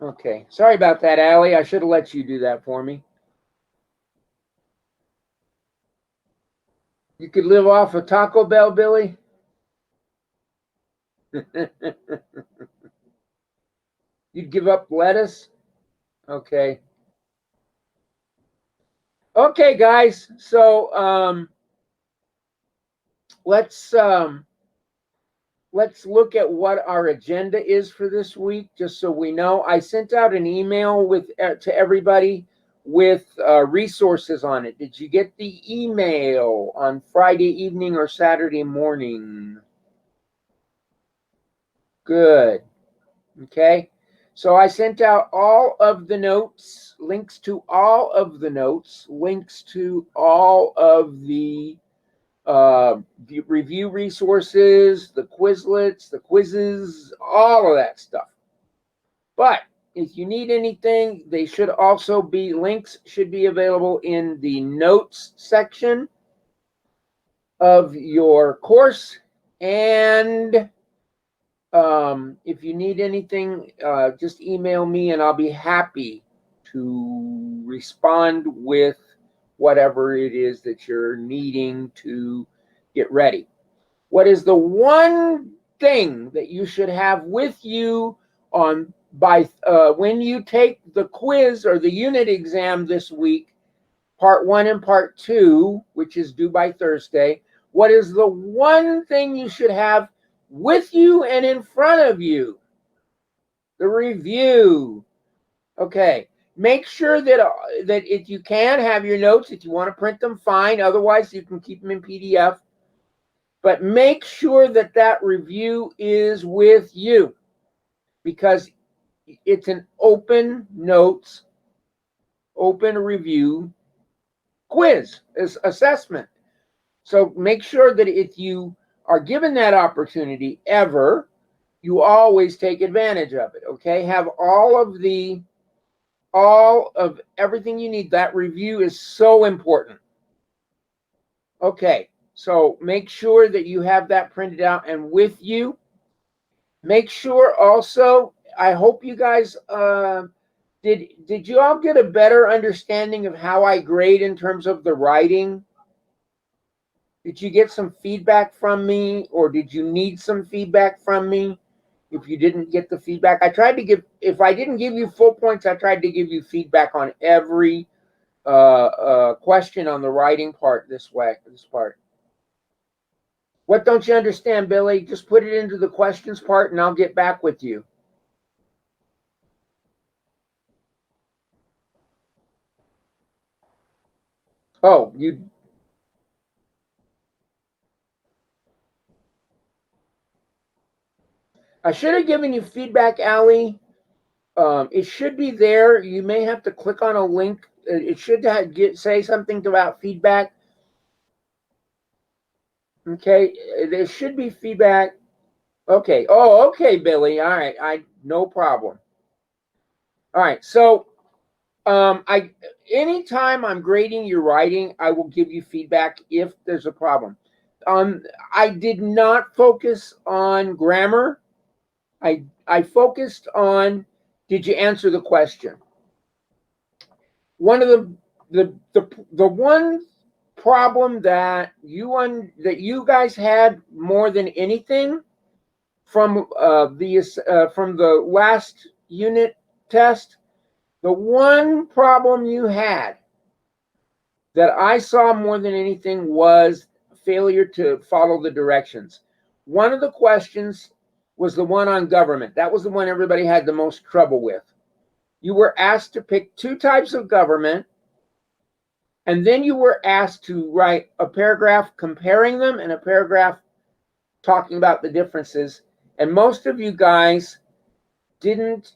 Okay. Sorry about that, Allie. I should have let you do that for me. You could live off of Taco Bell, Billy? You'd give up lettuce? Okay. Okay, guys. So let's look at what our agenda is for this week, just so we know. I sent out an email with to everybody with resources on it. Did you get the email on Friday evening or Saturday morning? Good. Okay. So I sent out all of the notes, links to all of the notes, links to all of the review resources, the Quizlets, the quizzes, all of that stuff. But if you need anything, they should also be, links should be available in the notes section of your course. And if you need anything, just email me and I'll be happy to respond with whatever it is that you're needing to get ready. What is the one thing that you should have with you on when you take the quiz or the unit exam this week, part 1 and part 2, which is due by Thursday? What is the one thing you should have with you and in front of you? The review. Okay. Make sure that if you can have your notes, if you want to print them, fine. Otherwise, you can keep them in PDF. But make sure that that review is with you, because it's an open notes, open review quiz assessment. So make sure that if you are given that opportunity ever, you always take advantage of it. Okay. Have all of everything you need. That review is so important. Okay. So make sure that you have that printed out and with you. Make sure also, I hope you guys, did you all get a better understanding of how I grade in terms of the writing? Did you get some feedback from me, or did you need some feedback from me? If you didn't get the feedback, I tried to give, if I didn't give you full points, I tried to give you feedback on every question on the writing part this part. What don't you understand, Billy? Just put it into the questions part and I'll get back with you. Oh, I should have given you feedback, Allie. It should be there. You may have to click on a link. It should say something about feedback. Okay, there should be feedback. Okay. Oh, okay, Billy. All right. No problem. All right. So, anytime I'm grading your writing, I will give you feedback if there's a problem. I did not focus on grammar. I focused on, did you answer the question? One of the one problem that you guys had more than anything from the last unit test, the one problem you had that I saw more than anything was failure to follow the directions. One of the questions was the one on government. That was the one everybody had the most trouble with. You were asked to pick 2 types of government, and then you were asked to write a paragraph comparing them and a paragraph talking about the differences. And most of you guys didn't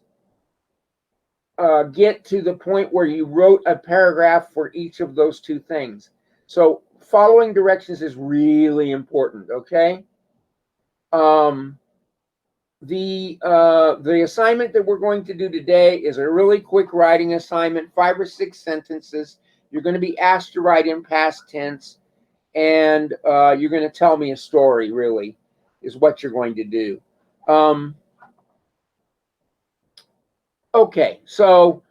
get to the point where you wrote a paragraph for each of those 2 things. So following directions is really important, okay? The assignment that we're going to do today is a really quick writing assignment, 5 or 6 sentences. You're going to be asked to write in past tense, and you're going to tell me a story, really, is what you're going to do. Okay, so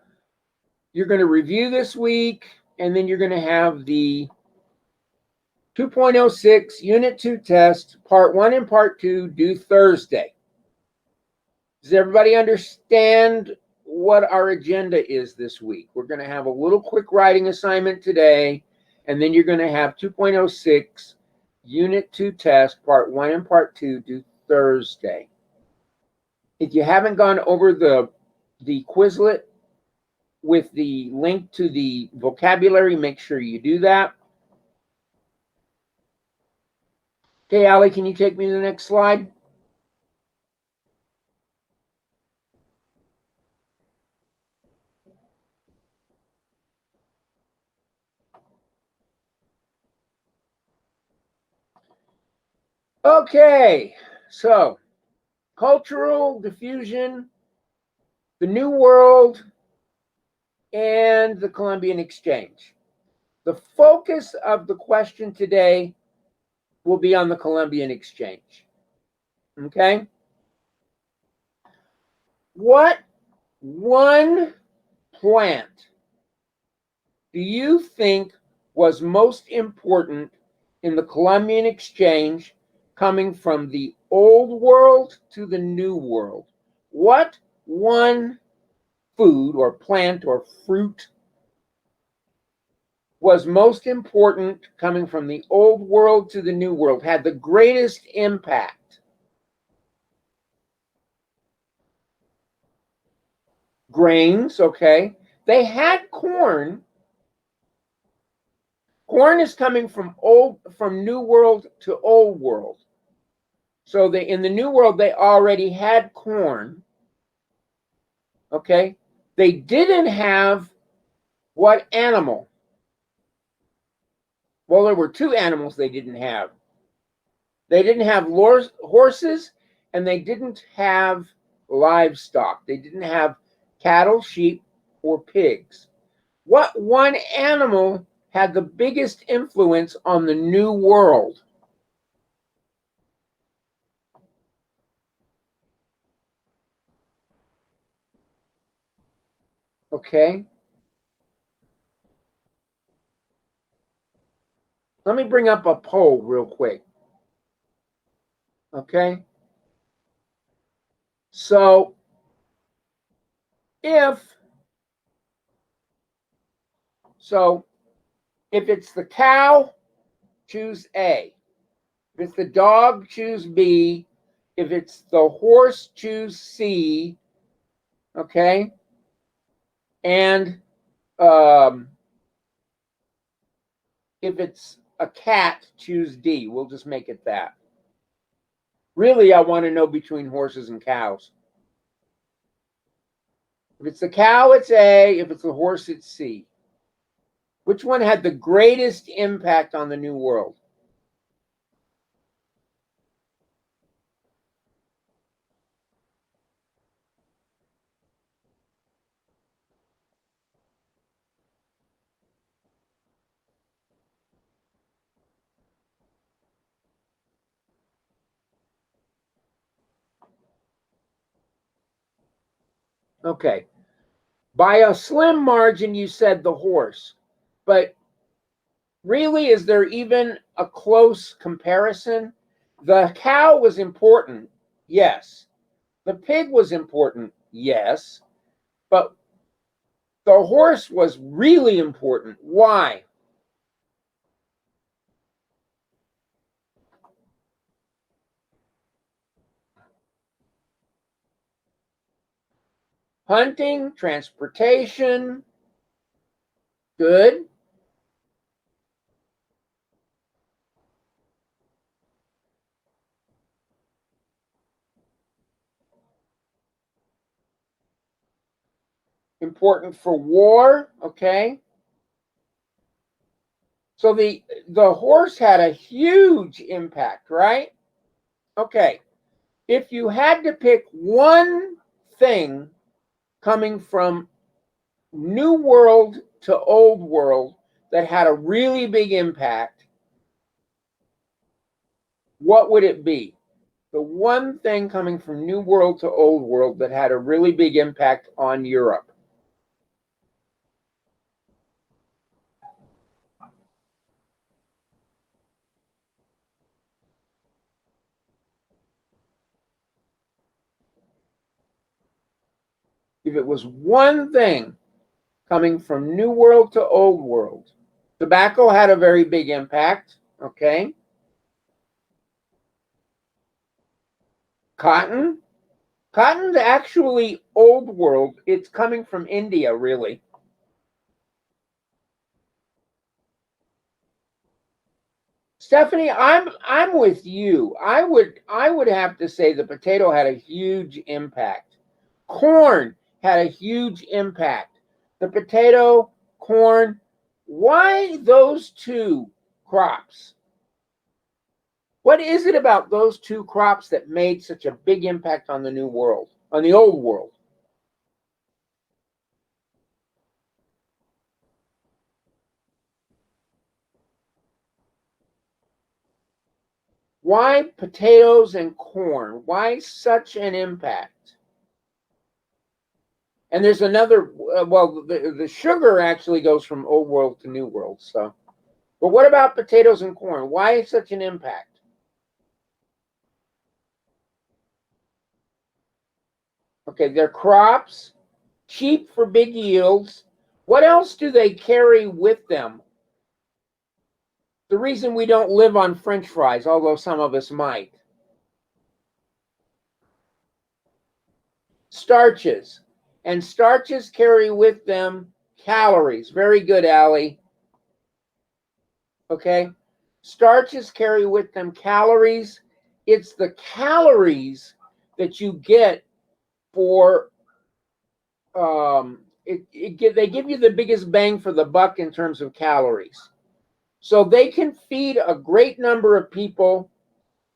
you're going to review this week, and then you're going to have the 2.06 Unit 2 test, Part 1 and Part 2 due Thursday. Does everybody understand what our agenda is this week? We're going to have a little quick writing assignment today, and then you're going to have 2.06 Unit 2 test, Part 1 and Part 2 due Thursday. If you haven't gone over the Quizlet with the link to the vocabulary, make sure you do that. Okay, Allie, can you take me to the next slide? Okay, so cultural diffusion, the New World, and the Colombian exchange. The focus of the question today will be on the Colombian exchange. Okay? What one plant do you think was most important in the Colombian exchange coming from the old world to the new world? What one food or plant or fruit was most important coming from the old world to the new world, had the greatest impact? Grains, okay. They had corn. Corn is coming from new world to old world. So in the new world, they already had corn. Okay. They didn't have what animal? Well, there were two animals they didn't have. They didn't have horses, and they didn't have livestock. They didn't have cattle, sheep, or pigs. What one animal had the biggest influence on the new world? Okay. Let me bring up a poll real quick. Okay. So if it's the cow, choose A. If it's the dog, choose B. If it's the horse, choose C. Okay. And if it's a cat, choose D. We'll just make it that. Really, I want to know between horses and cows. If it's the cow, it's A. If it's the horse, it's C. Which one had the greatest impact on the new world? Okay. By a slim margin, you said the horse. But really, is there even a close comparison? The cow was important, yes. The pig was important, yes. But the horse was really important. Why? Hunting, transportation. Good. Important for war, okay? So the horse had a huge impact, right? Okay. If you had to pick one thing coming from new world to old world that had a really big impact, what would it be? the one thing coming from New World to Old World that had a really big impact on Europe? If it was one thing coming from New World to Old World, tobacco had a very big impact, okay? Cotton? Cotton's actually Old World. It's coming from India, really. Stephanie, I'm with you. I would have to say the potato had a huge impact. Corn had a huge impact. The potato, corn, why those two crops? What is it about those two crops that made such a big impact on the New World, on the Old World? Why potatoes and corn? Why such an impact? And there's another, well, the sugar actually goes from Old World to New World. So, but what about potatoes and corn? Why such an impact? Okay, they're crops, cheap for big yields. What else do they carry with them? The reason we don't live on French fries, although some of us might. Starches. And starches carry with them calories. Very good, Allie. Okay. Starches carry with them calories. It's the calories that you get for they give you the biggest bang for the buck in terms of calories. So they can feed a great number of people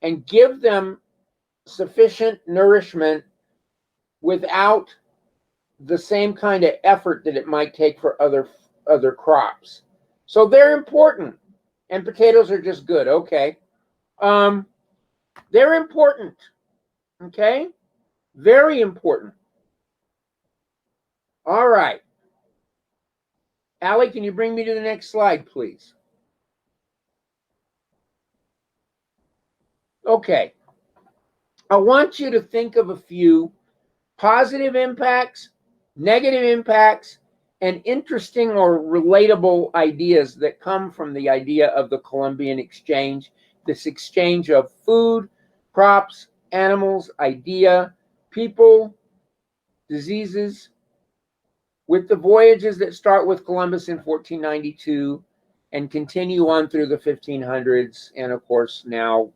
and give them sufficient nourishment without the same kind of effort that it might take for other crops. So they're important. And potatoes are just good. Okay. They're important. Okay. Very important. All right. Allie, can you bring me to the next slide, please? Okay. I want you to think of a few positive impacts, negative impacts, and interesting or relatable ideas that come from the idea of the Colombian exchange, this exchange of food, crops, animals, idea, people, diseases, with the voyages that start with Columbus in 1492 and continue on through the 1500s. And of course, now,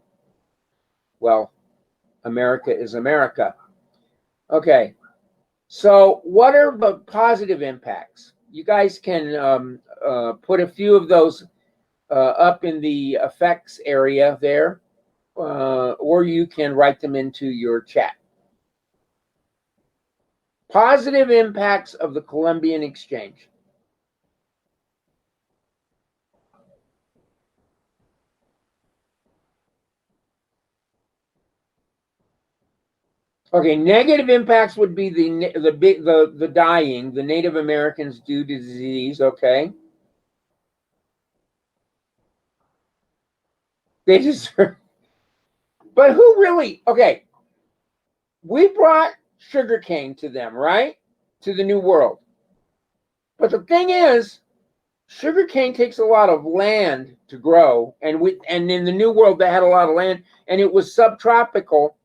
well, America is America. Okay. So what are the positive impacts? You guys can put a few of those up in the effects area there, or you can write them into your chat. Positive impacts of the Columbian exchange. Okay, negative impacts would be the dying, the Native Americans due to disease. Okay, they deserve. But who really? Okay, we brought sugarcane to them, right? To the New World. But the thing is, sugarcane takes a lot of land to grow, and in the New World they had a lot of land, and it was subtropical.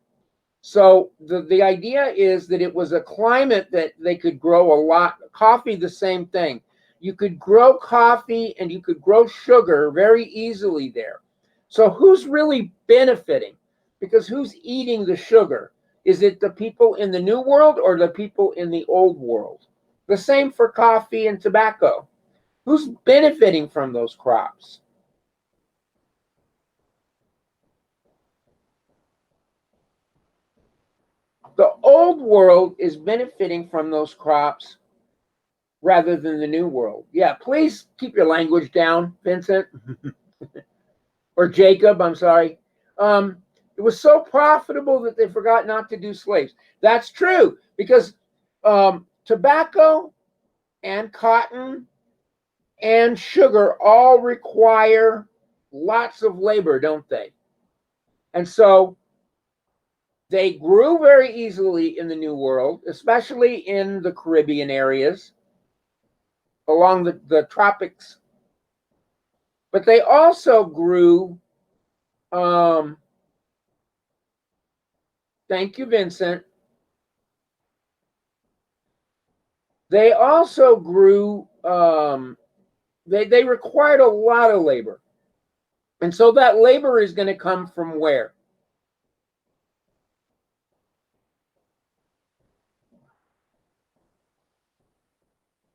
So the idea is that it was a climate that they could grow a lot. Coffee, the same thing. You could grow coffee and you could grow sugar very easily there. So who's really benefiting? Because who's eating the sugar? Is it the people in the New World or the people in the Old World? The same for coffee and tobacco. Who's benefiting from those crops? The Old World is benefiting from those crops rather than the New World. Yeah, please keep your language down, Vincent. Or Jacob, I'm sorry. It was so profitable that they forgot not to do slaves. That's true, because tobacco and cotton and sugar all require lots of labor, don't they? And so they grew very easily in the New World, especially in the Caribbean areas, along the tropics. But they also grew, thank you, Vincent. They also grew, they required a lot of labor. And so that labor is going to come from where?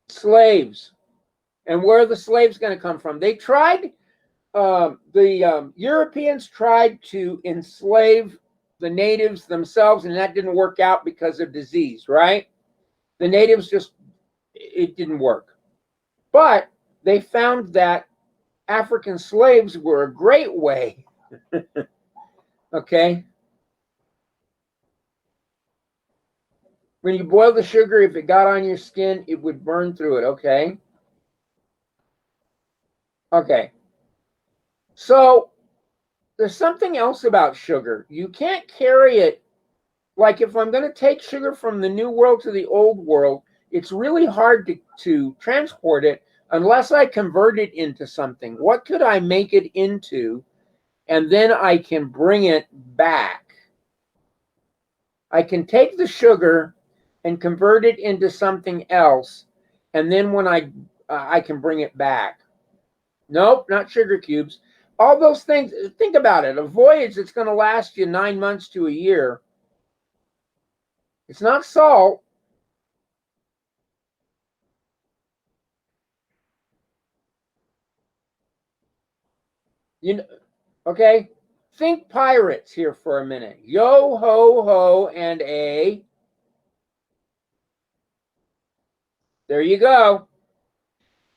Slaves. And where are the slaves going to come from? They tried, the Europeans tried to enslave the natives themselves, and that didn't work out because of disease, right? The natives it didn't work. But they found that African slaves were a great way. Okay. When you boil the sugar, if it got on your skin, it would burn through it. Okay. Okay. So there's something else about sugar. You can't carry it. Like if I'm going to take sugar from the New World to the Old World, it's really hard to transport it unless I convert it into something. What could I make it into? And then I can bring it back. I can take the sugar and convert it into something else. And then when I can bring it back. Nope, not sugar cubes. All those things, think about it. A voyage that's going to last you 9 months to a year. It's not salt. You know, okay? Think pirates here for a minute. Yo ho ho and a. There you go.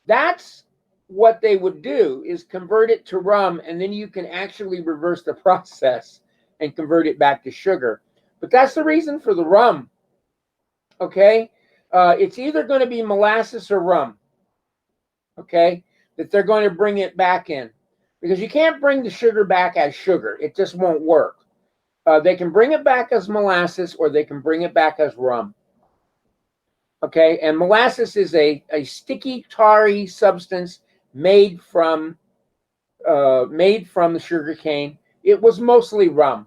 That's what they would do, is convert it to rum, and then you can actually reverse the process and convert it back to sugar. But that's the reason for the rum. Okay? It's either going to be molasses or rum. Okay? That they're going to bring it back in. Because you can't bring the sugar back as sugar. It just won't work. They can bring it back as molasses, or they can bring it back as rum. Okay, and molasses is a sticky, tarry substance made from the sugar cane. It was mostly rum.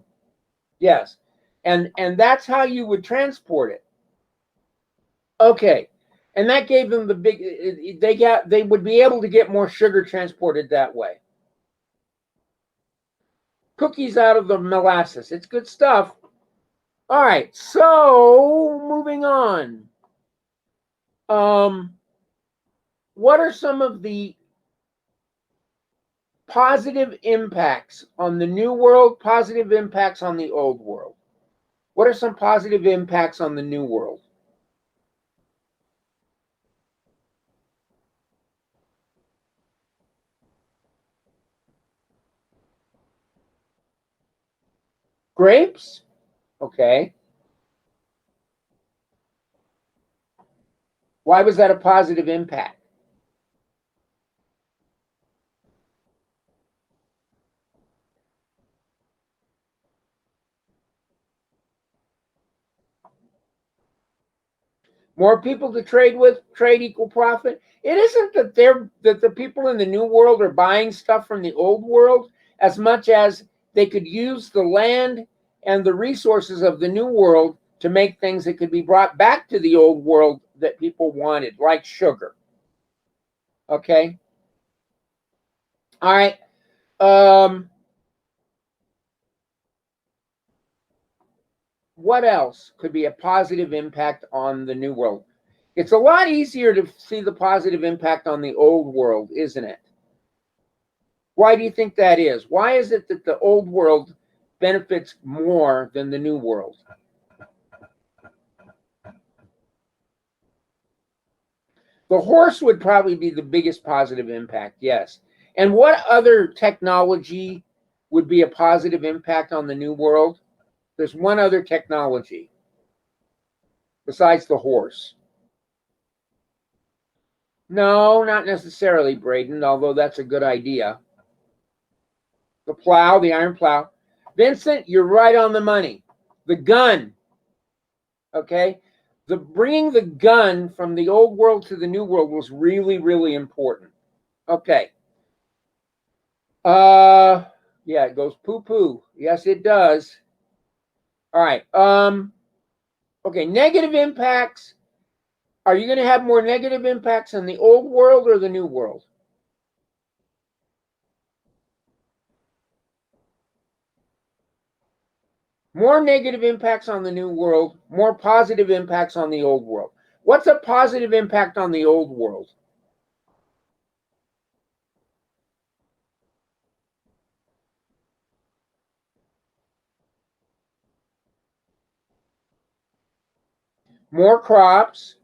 Yes, and that's how you would transport it. Okay, and that gave them the big. They would be able to get more sugar transported that way. Cookies out of the molasses. It's good stuff. All right, so moving on. What are some of the positive impacts on the New World, positive impacts on the Old World? What are some positive impacts on the New World? Grapes? Okay. Why was that a positive impact? More people to trade with, trade equal profit. It isn't that the people in the New World are buying stuff from the Old World as much as they could use the land and the resources of the New World to make things that could be brought back to the Old World that people wanted, like sugar. Okay. All right. What else could be a positive impact on the New World? It's a lot easier to see the positive impact on the Old World, isn't it? Why do you think that is? Why is it that the Old World benefits more than the New World? The horse would probably be the biggest positive impact, yes. And what other technology would be a positive impact on the New World? There's one other technology besides the horse. No, not necessarily, Braden, although that's a good idea. The plow, the iron plow. Vincent, you're right on the money. The gun, okay? Bringing the gun from the old world to the new world was really, really important. Okay. Yeah, it goes poo-poo. Yes, it does. All right. Okay, negative impacts. Are you going to have more negative impacts on the old world or the new world? More negative impacts on the new world, more positive impacts on the old world. What's a positive impact on the old world? More crops,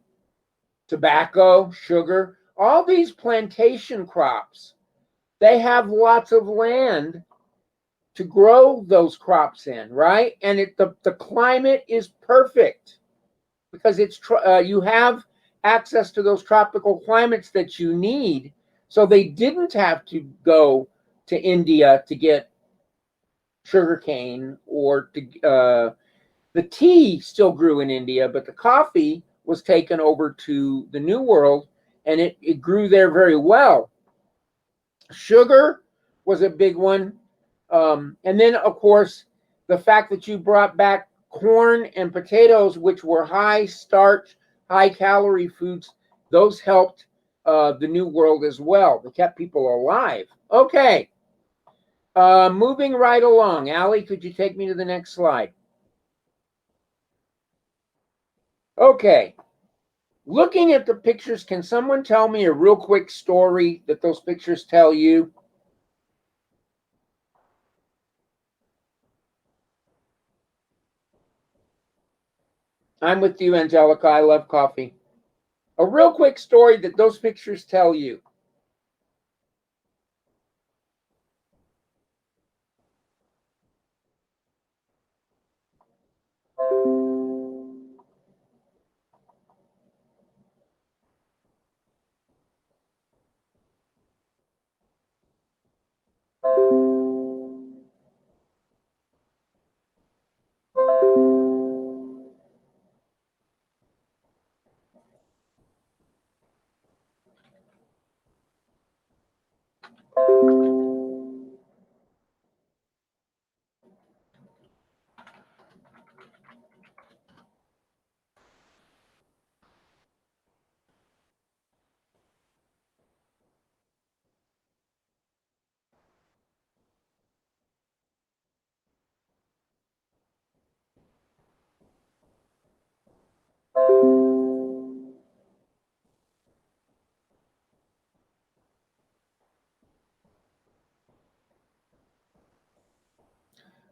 tobacco, sugar, all these plantation crops. They have lots of land to grow those crops in, right? And the climate is perfect because you have access to those tropical climates that you need. So they didn't have to go to India to get sugarcane or the tea still grew in India, but the coffee was taken over to the New World and it grew there very well. Sugar was a big one. And then, of course, the fact that you brought back corn and potatoes, which were high starch, high calorie foods, those helped the New World as well. They kept people alive. Okay. Moving right along. Allie, could you take me to the next slide? Okay. Looking at the pictures, can someone tell me a real quick story that those pictures tell you? I'm with you, Angelica. I love coffee. A real quick story that those pictures tell you.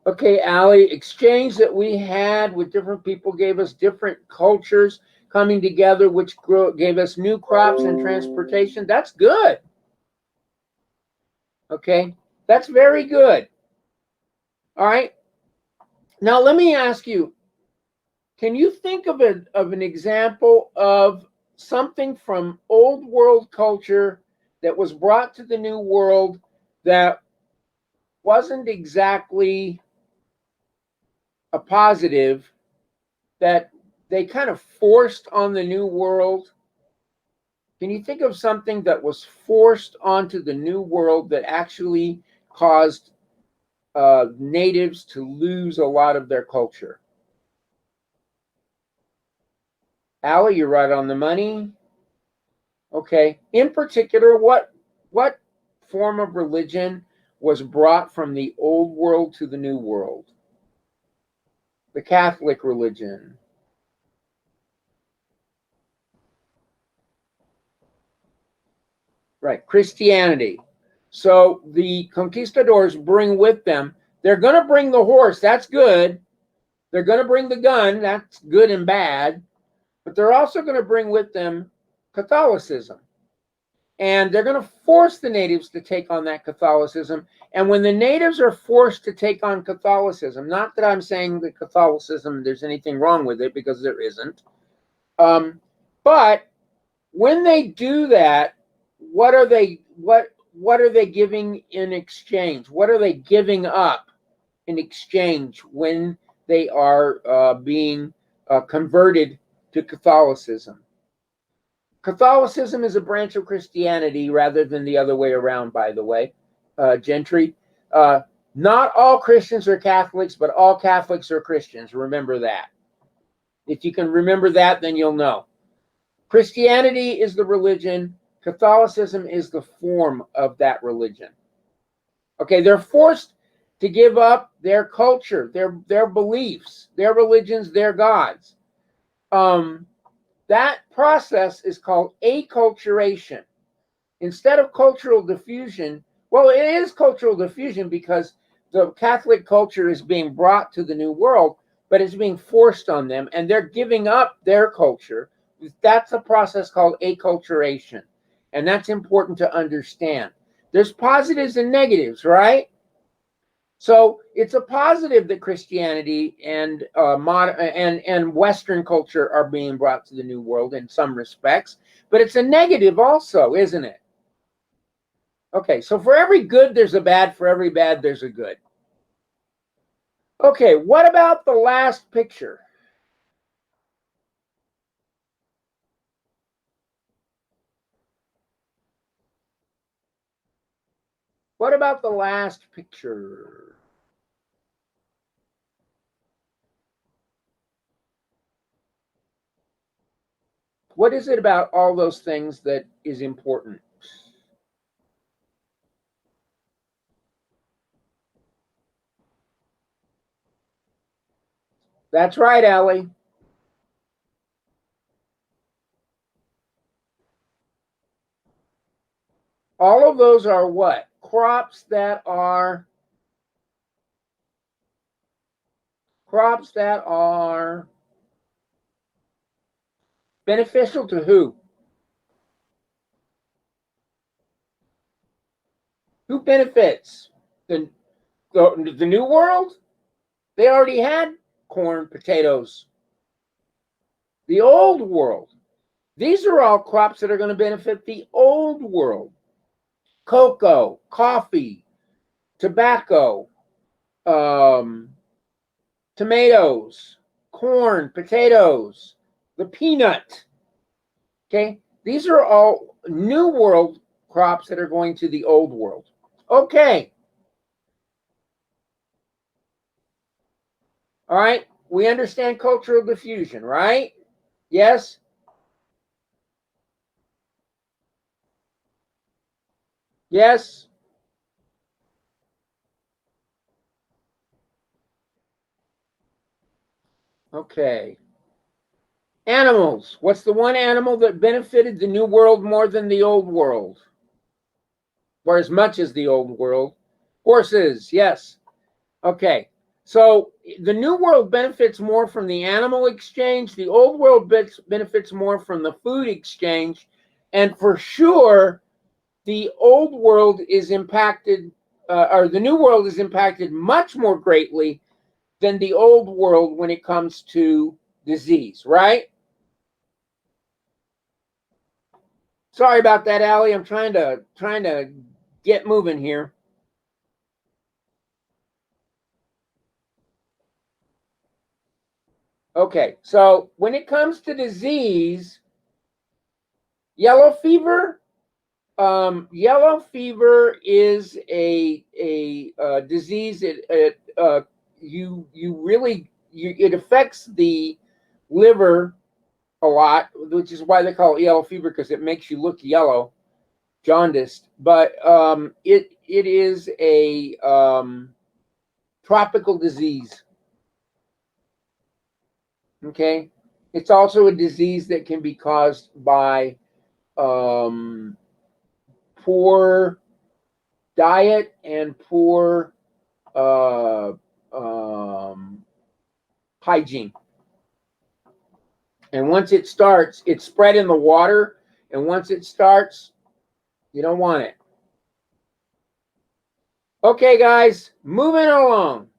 Okay, Allie, exchange that we had with different people gave us different cultures coming together, which gave us new crops and transportation. That's good. Okay, that's very good. All right. Now, let me ask you, can you think of an example of something from old world culture that was brought to the new world that wasn't exactly a positive, that they kind of forced on the new world? Can you think of something that was forced onto the new world that actually caused natives to lose a lot of their culture? Allie, you're right on the money. Okay. In particular, what form of religion was brought from the old world to the new world? The Catholic religion. Right. Christianity. So the conquistadors bring with them, they're going to bring the horse. That's good. They're going to bring the gun. That's good and bad. But they're also going to bring with them Catholicism. And they're going to force the natives to take on that Catholicism. And when the natives are forced to take on Catholicism, not that I'm saying that Catholicism, there's anything wrong with it, because there isn't. But when they do that, what are they giving in exchange? What are they giving up in exchange when they are being converted to Catholicism? Catholicism is a branch of Christianity rather than the other way around, by the way, Gentry. Not all Christians are Catholics, but all Catholics are Christians. Remember that. If you can remember that, then you'll know. Christianity is the religion. Catholicism is the form of that religion. Okay, they're forced to give up their culture, their beliefs, their religions, their gods. That process is called acculturation. Instead of cultural diffusion, well, it is cultural diffusion because the Catholic culture is being brought to the New World, but it's being forced on them, and they're giving up their culture. That's a process called acculturation, and that's important to understand. There's positives and negatives, right? So it's a positive that Christianity and Western culture are being brought to the New World in some respects, but it's a negative also, isn't it? Okay, so for every good, there's a bad. For every bad, there's a good. Okay, what about the last picture? What about the last picture? What is it about all those things that is important? That's right, Allie. All of those are what? Crops that are beneficial to who? Who benefits? The New World? They already had corn, potatoes. The Old World. These are all crops that are going to benefit the Old World. Cocoa, coffee, tobacco, tomatoes, corn, potatoes, the peanut. Okay, these are all New World crops that are going to the Old World. Okay. All right. We understand cultural diffusion, right? Yes? Yes? Okay. Animals. What's the one animal that benefited the New World more than the Old World? Or as much as the Old World? Horses. Yes. Okay. So the New World benefits more from the animal exchange. The Old World benefits more from the food exchange. And for sure, the Old World is impacted, or the New World is impacted much more greatly than the Old World when it comes to disease, right? Sorry about that, Allie. I'm trying to get moving here. Okay, so when it comes to disease, yellow fever. Yellow fever is a disease. It affects the liver a lot, which is why they call it yellow fever, because it makes you look yellow, jaundiced. But it is a tropical disease. Okay, it's also a disease that can be caused by poor diet and poor hygiene. And once it starts, it's spread in the water. And once it starts, You don't want it. Okay, guys, moving along.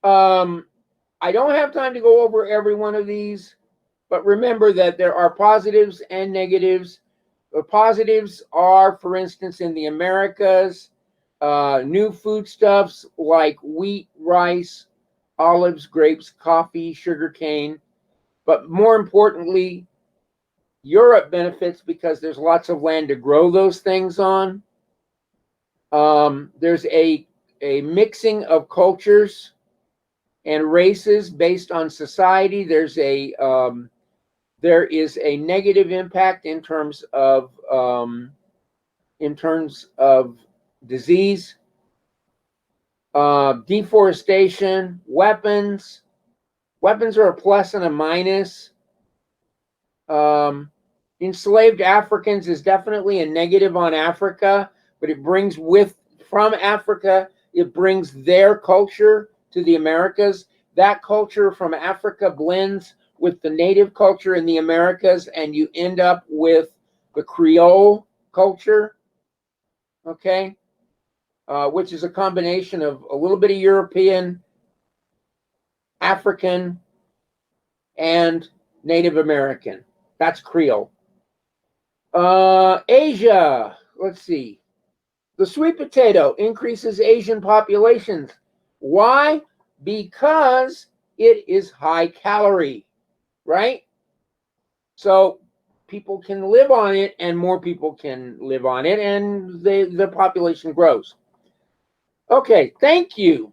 I don't have time to go over every one of these, but remember that there are positives and negatives. The positives are, for instance, in the Americas, new foodstuffs like wheat, rice, olives, grapes, coffee, sugarcane. But more importantly, Europe benefits because there's lots of land to grow those things on. There's a mixing of cultures and races based on society. There is a negative impact in terms of disease, deforestation, weapons. Weapons are a plus and a minus. Enslaved Africans is definitely a negative on Africa, but it brings from Africa, it brings their culture to the Americas. That culture from Africa blends with the native culture in the Americas, and you end up with the Creole culture, okay, which is a combination of a little bit of European, African, and Native American. That's Creole. Asia, let's see. The sweet potato increases Asian populations. Why? Because it is high calorie, right? So people can live on it, and more people can live on it, and the population grows. Okay, thank you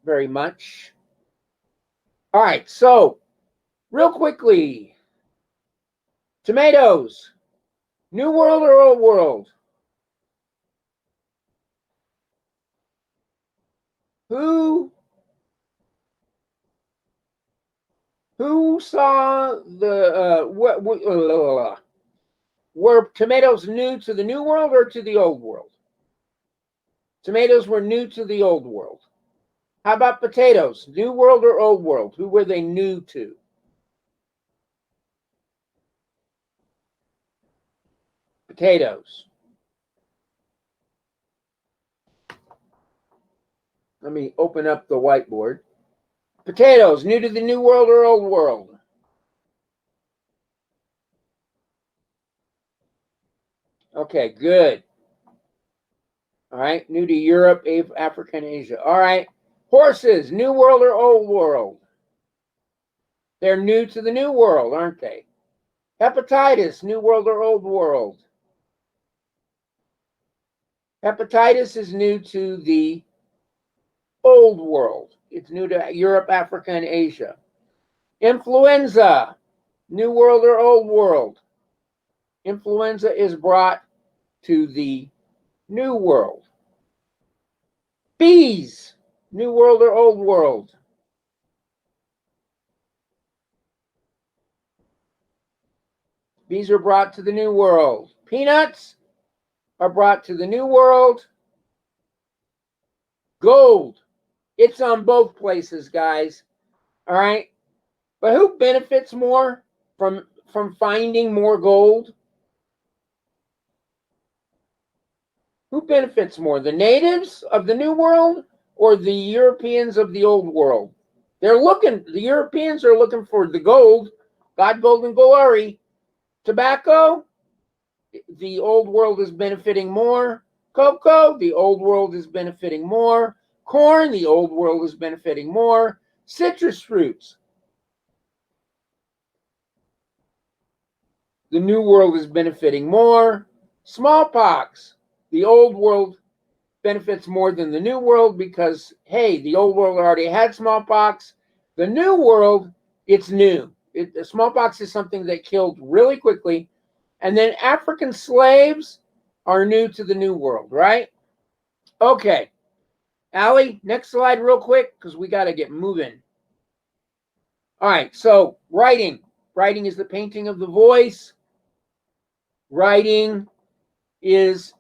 very much. All right, so real quickly, tomatoes, New World or Old World? Who saw the were tomatoes new to the New World or to the Old World? Tomatoes were new to the Old World. How about potatoes? New World or Old World? Who were they new to? Potatoes. Let me open up the whiteboard. Potatoes, new to the New World or Old World? Okay, good. All right, new to Europe, Africa, and Asia. All right, horses, New World or Old World? They're new to the New World, aren't they? Hepatitis, New World or Old World? Hepatitis is new to the Old World. It's new to Europe, Africa, and Asia. Influenza, New World or Old World? Influenza is brought to the New World. Bees, New World or Old World? Bees are brought to the New World. Peanuts are brought to the New World. Gold, it's on both places, guys. All right, but who benefits more from finding more gold? Who benefits more, the natives of the New World or the Europeans of the Old World? The Europeans are looking for the gold, God, gold, and glory. Tobacco, the Old World is benefiting more. Cocoa, the Old World is benefiting more. Corn, the Old World is benefiting more. Citrus fruits, the New World is benefiting more. Smallpox, the Old World benefits more than the New World because, hey, the Old World already had smallpox. The New World, it's new. The smallpox is something that killed really quickly. And then African slaves are new to the New World, right? Okay. Allie, next slide real quick because we got to get moving. All right, so writing. Writing is the painting of the voice. Writing improves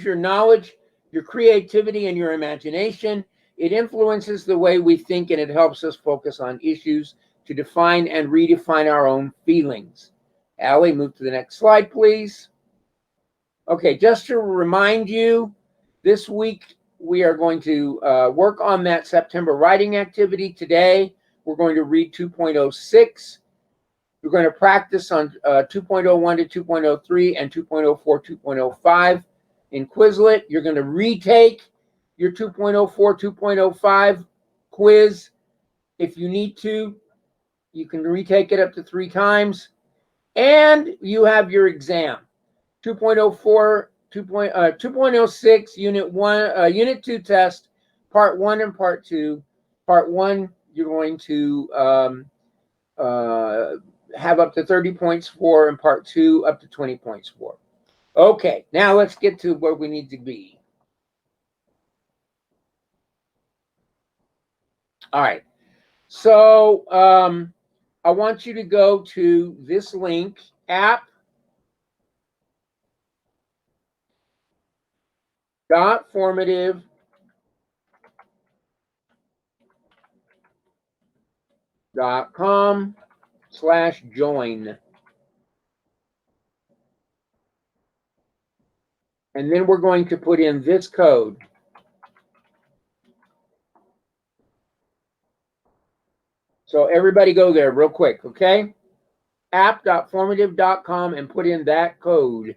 your knowledge, your creativity, and your imagination. It influences the way we think, and it helps us focus on issues to define and redefine our own feelings. Allie, move to the next slide, please. Okay, just to remind you, this week we are going to work on that September writing activity. Today, we're going to read 2.06. We're going to practice on 2.01 to 2.03 and 2.04, 2.05. In Quizlet, you're going to retake your 2.04, 2.05 quiz. If you need to, you can retake it up to 3 times. And you have your exam. 2.04, 2.06, Unit 1, Unit 2 test, Part 1 and Part 2. Part 1, you're going to have up to 30 points for, and Part 2, up to 20 points for. Okay, now let's get to where we need to be. All right, so I want you to go to this link, app.formative.com/join. And then we're going to put in this code. So everybody go there real quick, okay? app.formative.com and put in that code.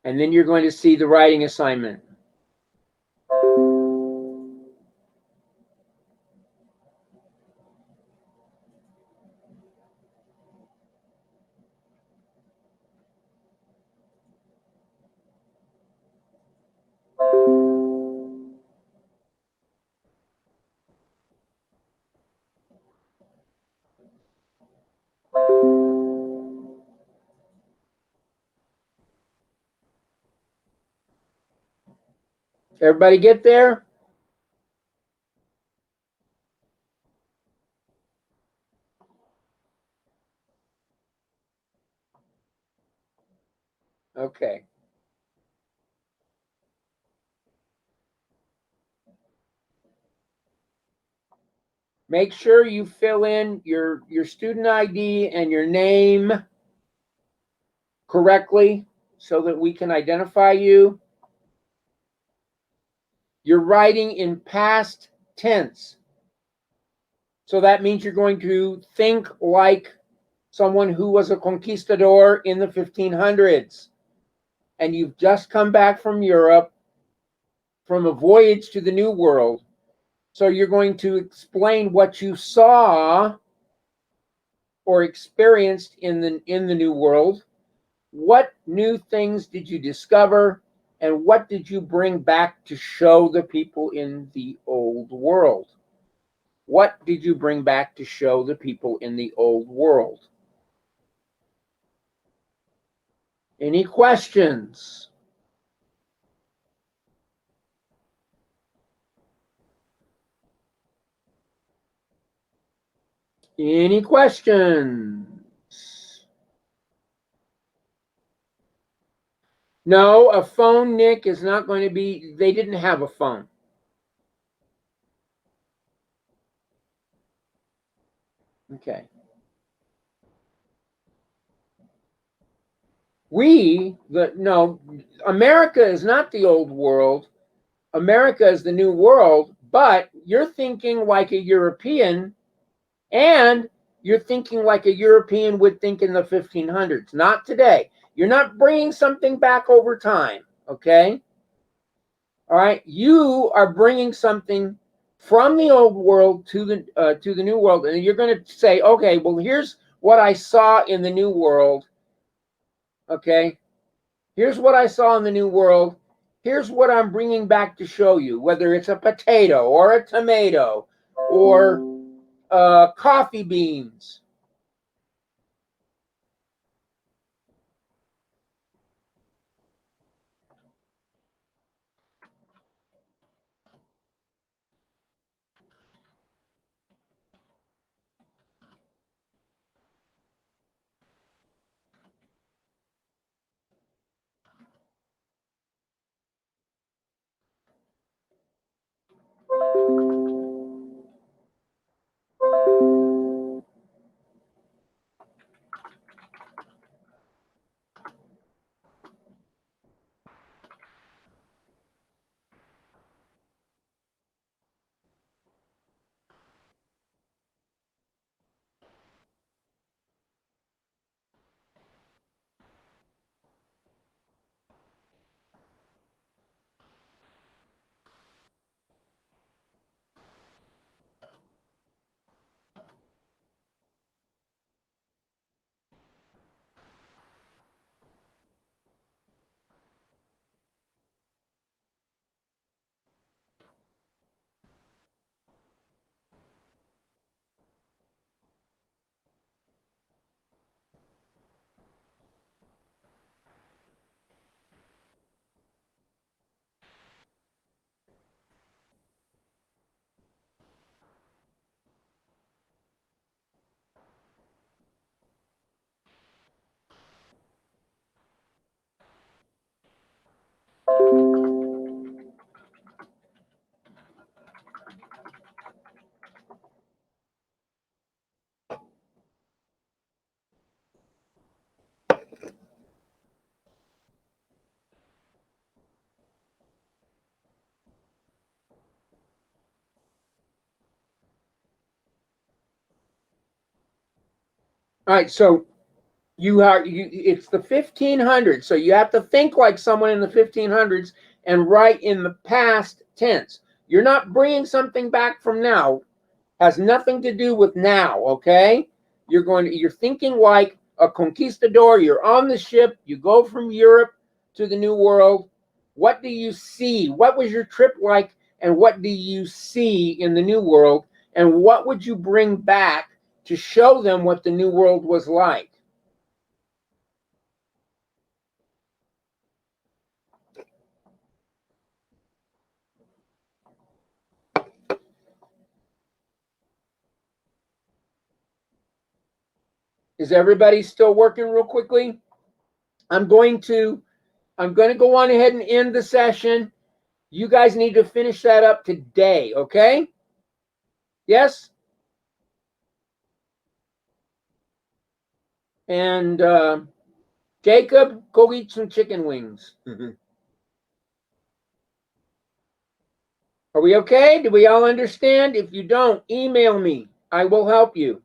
And then you're going to see the writing assignment. Everybody get there? Okay. Make sure you fill in your student ID and your name correctly so that we can identify you. You're writing in past tense. So that means you're going to think like someone who was a conquistador in the 1500s. And you've just come back from Europe from a voyage to the New World. So you're going to explain what you saw or experienced in the New World. What new things did you discover? And what did you bring back to show the people in the Old World? What did you bring back to show the people in the Old World? Any questions? Any questions? No, a phone, Nick, is not going to be, they didn't have a phone. Okay. No, America is not the Old World. America is the New World, but you're thinking like a European, and you're thinking like a European would think in the 1500s, not today. You're not bringing something back over time, okay? All right, you are bringing something from the Old World to the New World, and you're going to say, okay, well, here's what I saw in the New World, okay? Here's what I saw in the New World. Here's what I'm bringing back to show you, whether it's a potato or a tomato or coffee beans. All right, so it's the 1500s, so you have to think like someone in the 1500s and write in the past tense. You're not bringing something back from now. Has nothing to do with now, okay? You're thinking like a conquistador. You're on the ship, you go from Europe to the New World. What do you see? What was your trip like, and what do you see in the New World, and what would you bring back to show them what the New World was like? Is everybody still working real quickly? I'm going to go on ahead and end the session. You guys need to finish that up today, okay? Yes? And Jacob, go eat some chicken wings. Are we okay? Do we all understand? If you don't, email me. I will help you.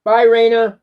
Bye, Raina.